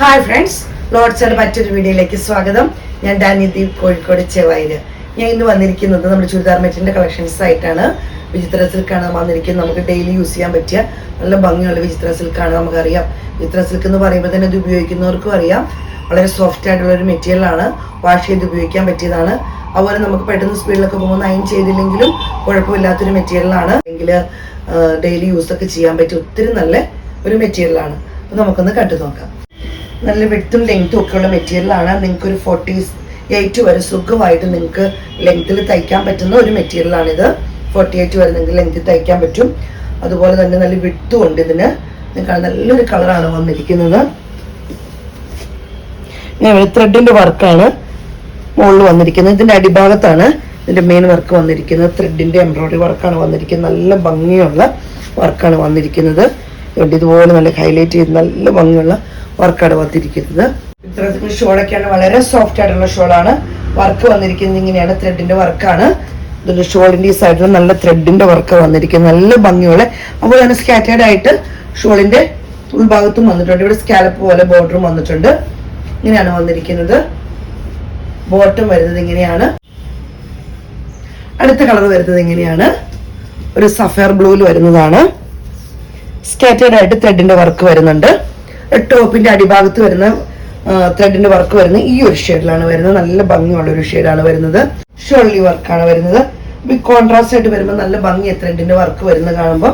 Hi friends, ലോഡ്സിന്റെ മറ്റൊരു വീഡിയോയിലേക്ക് സ്വാഗതം. ഞാൻ ഡാനി ദീപ്, കോഴിക്കോട് ചെവായില്. ഞാൻ ഇന്ന് വന്നിരിക്കുന്നത് നമ്മുടെ ചുരിദാർ മെറ്റീരിയലിന്റെ കളക്ഷൻസ് ആയിട്ടാണ്. വിചിത്ര സിൽക്കാണ് വന്നിരിക്കുന്നത്. നമുക്ക് ഡെയിലി യൂസ് ചെയ്യാൻ പറ്റിയ നല്ല ഭംഗിയുള്ള വിചിത്ര സിൽക്കാണ്. നമുക്കറിയാം, വിചിത്ര സിൽക്ക് എന്ന് പറയുമ്പോൾ തന്നെ ഇത് ഉപയോഗിക്കുന്നവർക്കും അറിയാം. വളരെ സോഫ്റ്റ് ആയിട്ടുള്ള ഒരു മെറ്റീരിയലാണ്. വാഷ് ചെയ്ത് ഉപയോഗിക്കാൻ പറ്റിയതാണ്. അതുപോലെ നമുക്ക് പെട്ടെന്ന് സ്പീഡിലൊക്കെ പോകുമ്പോൾ അയൺ ചെയ്തില്ലെങ്കിലും കുഴപ്പമില്ലാത്തൊരു മെറ്റീരിയലാണ്. അല്ലെങ്കിൽ ഡെയിലി യൂസ് ഒക്കെ ചെയ്യാൻ പറ്റിയ ഒത്തിരി നല്ല ഒരു മെറ്റീരിയലാണ്. അപ്പോൾ നമുക്കൊന്ന് കണ്ടു നോക്കാം. നല്ല വിഡ്ത്തും ലെങ്ത്തും ഒക്കെ ഉള്ള മെറ്റീരിയലാണ്. നിങ്ങൾക്ക് ഒരു 48 വരെ സുഖമായിട്ട് നിങ്ങൾക്ക് ലെങ്ത്തിൽ തയ്ക്കാൻ പറ്റുന്ന ഒരു മെറ്റീരിയലാണിത്. 48 വരെ നിങ്ങൾക്ക് ലെങ്ത്തിൽ തയ്ക്കാൻ പറ്റും. അതുപോലെ തന്നെ നല്ല വിഡ്ത്തും ഉണ്ട് ഇതിന്. നിങ്ങൾക്ക് നല്ലൊരു കളറാണ് വന്നിരിക്കുന്നത്. ത്രെഡിന്റെ വർക്കാണ് മുകളിൽ വന്നിരിക്കുന്നത്. ഇതിന്റെ അടിഭാഗത്താണ് ഇതിന്റെ മെയിൻ വർക്ക് വന്നിരിക്കുന്നത്. ത്രെഡിന്റെ എംബ്രോയിഡറി വർക്കാണ് വന്നിരിക്കുന്നത്. നല്ല ഭംഗിയുള്ള വർക്കാണ് വന്നിരിക്കുന്നത്. ഇതുപോലെ നല്ല ഹൈലൈറ്റ് ചെയ്ത് നല്ല ഭംഗിയുള്ള വർക്കാണ് വന്നിരിക്കുന്നത്. ഇത്തരത്തിലുള്ള ഷോളൊക്കെയാണ്. വളരെ സോഫ്റ്റ് ആയിട്ടുള്ള ഷോളാണ്. വർക്ക് വന്നിരിക്കുന്നത് ഇങ്ങനെയാണ്. ത്രെഡിന്റെ വർക്കാണ്. ഇതിന്റെ ഷോളിന്റെ ഈ സൈഡിൽ നല്ല ത്രെഡിന്റെ വർക്ക് വന്നിരിക്കുന്നത്. നല്ല ഭംഗിയുള്ള, അതുപോലെ തന്നെ സ്കാറ്റേർഡ് ആയിട്ട് ഷോളിന്റെ ഉൾഭാഗത്തും വന്നിട്ടുണ്ട്. ഇവിടെ സ്കാലപ്പ് പോലെ ബോർഡറും വന്നിട്ടുണ്ട്. ഇങ്ങനെയാണ് വന്നിരിക്കുന്നത്. ബോട്ടം വരുന്നത് ഇങ്ങനെയാണ്. അടുത്ത കളർ വരുന്നത് ഇങ്ങനെയാണ്. ഒരു സഫയർ ബ്ലൂവിൽ വരുന്നതാണ്. സ്കാറ്റേർഡ് ആയിട്ട് ത്രെഡിന്റെ വർക്ക് വരുന്നുണ്ട്. ടോപ്പിന്റെ അടിഭാഗത്ത് വരുന്ന ത്രെഡിന്റെ വർക്ക് വരുന്നത് ഈ ഒരു ഷെയ്ഡിലാണ് വരുന്നത്. നല്ല ഭംഗിയുള്ള ഒരു ഷെയ്ഡാണ് വരുന്നത്. ഷോളി വർക്കാണ് വരുന്നത്. കോൺട്രാസ്റ്റ് ആയിട്ട് വരുമ്പോൾ നല്ല ഭംഗി ത്രെഡിന്റെ വർക്ക് വരുന്നത് കാണുമ്പോൾ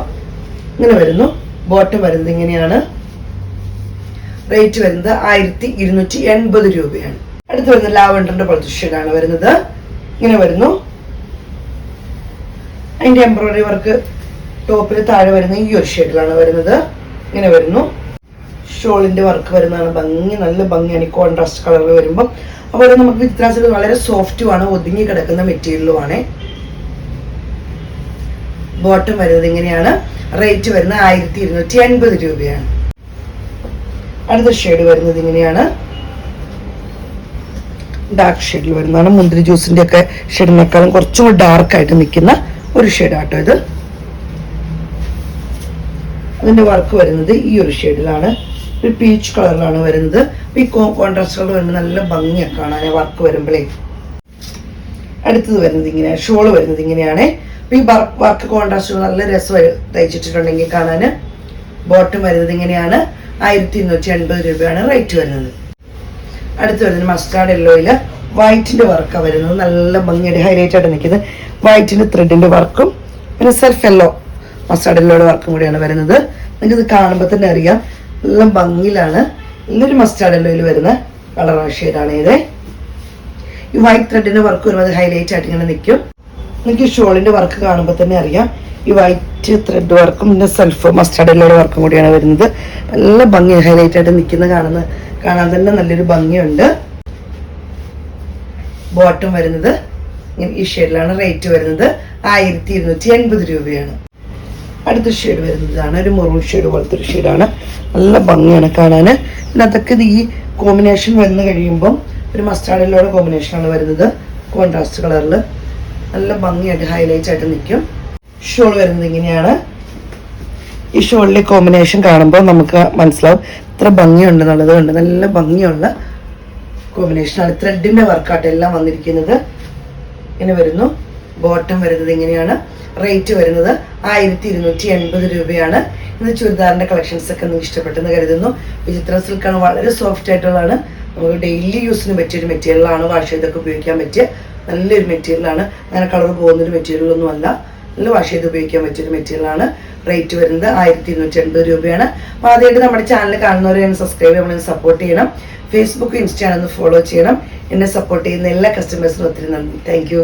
ഇങ്ങനെ വരുന്നു. ബോട്ടം വരുന്നത് ഇങ്ങനെയാണ്. റേറ്റ് വരുന്നത് 1280 രൂപയാണ്. അടുത്ത് വരുന്നത് ലാവൻഡറിന്റെ പോലത്തെ ഷെയ്ഡാണ് വരുന്നത്. ഇങ്ങനെ വരുന്നു. അതിന്റെ എംബ്രോയിഡറി വർക്ക് ടോപ്പിൽ താഴെ വരുന്ന ഈ ഒരു ഷെയ്ഡിലാണ് വരുന്നത്. ഇങ്ങനെ വരുന്നു. ഷോളിന്റെ വർക്ക് വരുന്നതാണ് ഭംഗി. നല്ല ഭംഗിയാണ് ഈ കോൺട്രാസ്റ്റ് കളറിൽ വരുമ്പോൾ. അതുപോലെ നമുക്ക് വിത്യാസം വളരെ സോഫ്റ്റുമാണ്, ഒതുങ്ങി കിടക്കുന്ന മെറ്റീരിയലുമാണ്. ബോട്ടം വരുന്നത് ഇങ്ങനെയാണ്. റേറ്റ് വരുന്നത് 1280 രൂപയാണ്. അടുത്ത ഷെയ്ഡ് വരുന്നത് ഇങ്ങനെയാണ്. ഡാർക്ക് ഷെയ്ഡിൽ വരുന്നതാണ്. മുന്തിരി ജ്യൂസിന്റെ ഒക്കെ ഷെയ്ഡിനേക്കാളും കുറച്ചും കൂടി ഡാർക്ക് ആയിട്ട് നിൽക്കുന്ന ഒരു ഷെയ്ഡാട്ടോ ഇത്. അതിന്റെ വർക്ക് വരുന്നത് ഈ ഒരു ഷെയ്ഡിലാണ്. ഒരു പീച്ച് കളറിലാണ് വരുന്നത്. ഈ കോൺട്രാസ്റ്റ് കളർ വരുമ്പോൾ നല്ല ഭംഗിയൊക്കെ കാണാൻ വർക്ക് വരുമ്പോഴേ. അടുത്തത് വരുന്നത് ഇങ്ങനെയാണ്. ഷോള് വരുന്നത് ഇങ്ങനെയാണ്. ഈ വർക്ക് കോൺട്രാസ്റ്റ് നല്ല രസം തയ്ച്ചിട്ടുണ്ടെങ്കിൽ കാണാന്. ബോട്ടം വരുന്നത് ഇങ്ങനെയാണ്. 1280 രൂപയാണ് റേറ്റ് വരുന്നത്. അടുത്ത് വരുന്നത് മസ്റ്റാർഡ് യെല്ലോയില് വൈറ്റിന്റെ വർക്കാണ് വരുന്നത്. നല്ല ഭംഗിയുടെ ഹൈലൈറ്റ് ആയിട്ട് നിൽക്കുന്നത്. വൈറ്റിന്റെ ത്രെഡിന്റെ വർക്കും പിന്നെ സെൽഫ് യെല്ലോ മസ്റ്റാർഡ് യെല്ലോയുടെ വർക്കും കൂടിയാണ് വരുന്നത്. നിങ്ങൾക്ക് ഇത് കാണുമ്പോൾ തന്നെ അറിയാം നല്ല ഭംഗിയിലാണ്. നല്ലൊരു മസ്റ്റാർഡ് യെല്ലോയിൽ വരുന്ന കളർ ഷെയ്ഡാണ് ഇത്. ഈ വൈറ്റ് ത്രെഡിന്റെ വർക്ക് വരുമ്പോൾ ഹൈലൈറ്റ് ആയിട്ട് ഇങ്ങനെ നിൽക്കും. നിങ്ങൾക്ക് ഷോളിന്റെ വർക്ക് കാണുമ്പോൾ തന്നെ അറിയാം ഈ വൈറ്റ് ത്രെഡ് വർക്കും പിന്നെ സെൽഫ് മസ്റ്റാർഡ് യെല്ലോയുടെ വർക്കും കൂടിയാണ് വരുന്നത്. നല്ല ഭംഗി ഹൈലൈറ്റ് ആയിട്ട് നിൽക്കുന്ന കാണാൻ തന്നെ നല്ലൊരു ഭംഗിയുണ്ട്. ബോട്ടം വരുന്നത് ഈ ഷെയ്ഡിലാണ്. റേറ്റ് വരുന്നത് 1280 രൂപയാണ്. അടുത്ത ഷെയ്ഡ് വരുന്നതാണ് ഒരു മെറൂൺ ഷെയ്ഡ് പോലത്തെ ഒരു ഷെയ്ഡാണ്. നല്ല ഭംഗിയാണ് കാണാൻ. പിന്നെ അതൊക്കെ ഈ കോമ്പിനേഷൻ വന്നു കഴിയുമ്പം ഒരു മസ്റ്റാർഡ് യെല്ലോയുടെ കോമ്പിനേഷനാണ് വരുന്നത്. കോൺട്രാസ്റ്റ് കളറിൽ നല്ല ഭംഗിയായിട്ട് ഹൈലൈറ്റ് ആയിട്ട് നിൽക്കും. ഷോൾ വരുന്നത് ഇങ്ങനെയാണ്. ഈ ഷോളിലെ കോമ്പിനേഷൻ കാണുമ്പോൾ നമുക്ക് മനസ്സിലാവും ഇത്ര ഭംഗിയുണ്ടെന്നുള്ളത് കൊണ്ട്. നല്ല ഭംഗിയുള്ള കോമ്പിനേഷനാണ്. ത്രെഡിന്റെ വർക്കായിട്ട് എല്ലാം വന്നിരിക്കുന്നത്. ഇങ്ങനെ വരുന്നു. ബോട്ടം വരുന്നത് ഇങ്ങനെയാണ്. റേറ്റ് വരുന്നത് 1280 രൂപയാണ്. ഇന്ന് ചുരിദാറിന്റെ കളക്ഷൻസ് ഒക്കെ നിങ്ങൾക്ക് ഇഷ്ടപ്പെട്ടെന്ന് കരുതുന്നു. വിചിത്ര സിൽക്കാണ്. വളരെ സോഫ്റ്റ് ആയിട്ടുള്ളതാണ്. നമുക്ക് ഡെയിലി യൂസിന് പറ്റിയൊരു മെറ്റീരിയലാണ്. വാഷ് ചെയ്തൊക്കെ ഉപയോഗിക്കാൻ പറ്റിയ നല്ലൊരു മെറ്റീരിയലാണ്. അങ്ങനെ കളർ പോകുന്നൊരു മെറ്റീരിയലൊന്നും അല്ല. നല്ല വാഷ് ചെയ്ത് ഉപയോഗിക്കാൻ പറ്റിയൊരു മെറ്റീരിയലാണ്. റേറ്റ് വരുന്നത് 1280 രൂപയാണ്. അപ്പോൾ ആദ്യമായിട്ട് നമ്മുടെ ചാനൽ കാണുന്നവരെ സബ്സ്ക്രൈബ് ചെയ്യണം, നമ്മളെ സപ്പോർട്ട് ചെയ്യണം. ഫേസ്ബുക്ക് ഇൻസ്റ്റാഗ്രാം ഒന്ന് ഫോളോ ചെയ്യണം. എന്നെ സപ്പോർട്ട് ചെയ്യുന്ന എല്ലാ കസ്റ്റമേഴ്സിനും ഒത്തിരി നന്ദി. Thank you.